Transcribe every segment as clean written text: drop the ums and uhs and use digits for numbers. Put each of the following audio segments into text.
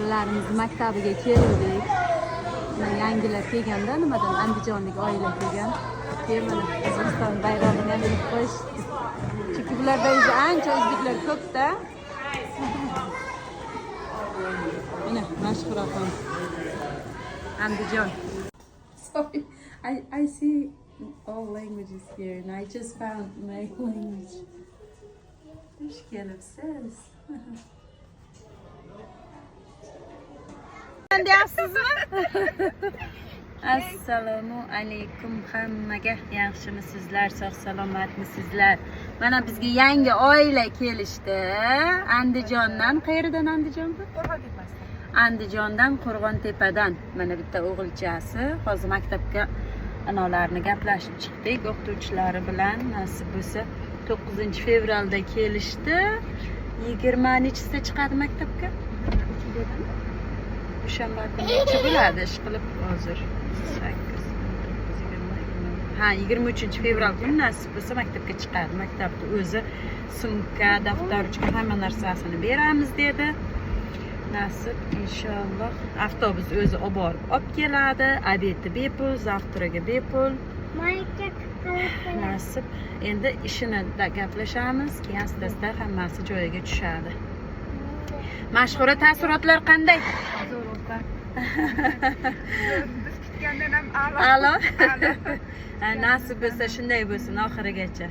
oilalarimiz maktabiga keldik. Yangilar kelganda nimadan andijonlik oila kelgan. Keyin mana Qozog'iston bayrog'ini ham ilib qo'yishdi. Chunki bularda o'zi ancha o'zbeklar ko'p-da. Mana mashhur otam. Andijon. Sorry, I see all languages here and I just found my language. Hoş gelipsiz. Ben deyapsizmi? Assalomu alaykum hammaga. Yaxshimisizlar? Sog' salomatmisizlar? Mana bizga yangi oila kelishdi. Andijondan. Qayerdan Andijon bu? Andijondan, Qo'rg'ontepadan. Mana bitta o'g'ilchasi. Hozir maktabga anavlarni gaplashib chiqdik o'qituvchilari bilan. Nasib bo'lsa 9 fevralda kelishdi. 20-nechisida chiqadi maktabga? Dushanba kuni bo'ladi ish qilib hozir 23 fevral kuni nasib bo'lsa maktabga chiqadi. Maktabda o'zi sumka, daftarcha hamma narsasini beramiz dedi. Nasib inshaalloh avtobus o'zi olib borib olib keladi. Obedi bepul, zavtraga bepul. Nasib endi ishini gaplashamiz, keyin asta-asta hammasi joyiga tushadi. Mashhura taassurotlar qanday? Biz kutgandan ham a'lo. Nasib bo'lsa shunday bo'lsin oxirigacha.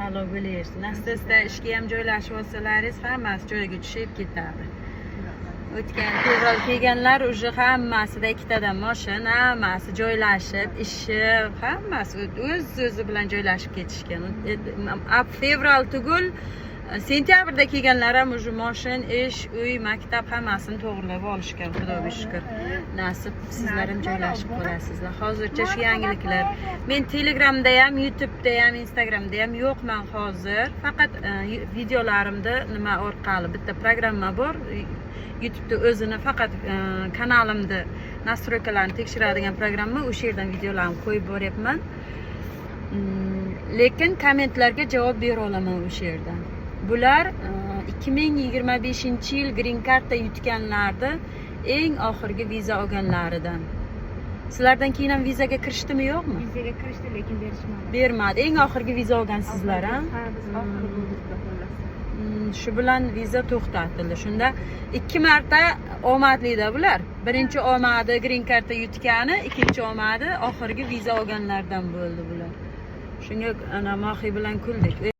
A'lo bo'laversin. Asta-asta ishga ham joylashib olsalaringiz, hammasi joyiga tushib ketadi. O'tgan fevral kelganlar уже hammasida ikkitadan mashina, hammasi joylashib, ishi, hammasi o'z-o'zi bilan joylashib ketishgan. Fevral tugul sentyabrda kelganlar ham уже mashin, ish, uy, maktab hammasini to'g'rilab olishgan, xudoga shukr. Nasib sizlar ham joylashib qolasizlar. Hozircha shu yangiliklar. Men Telegramda ham, YouTube'da ham, Instagramda ham yo'qman hozir. Faqat videolarimda nima orqali bitta programma bor. YouTube'da o'zini faqat kanalimda nastroykalarni tekshiradigan programma, o'sha yerdan videolarni qo'yib boryapman. Lekin kommentlarga javob bera olaman o'sha yerdan. Bular 2025-yil Green Card'da yutganlarda eng oxirgi viza olganlaridan. Sizlardan keyin ham vizaga kirishdimi, yo'qmi? Vizaga kirishdi, lekin berishmadi. Bermadi. Eng oxirgi viza olgansizlar, ha? Ha, biz oxirgi bo'ldik. Shu bilan viza to'xtatildi. Shunda 2 marta omadlida bular. Birinchi omadi Green Card'da yutgani, ikkinchi omadi oxirgi viza olganlardan bo'ldi bular. Shunga ana Mohi bilan kuldik.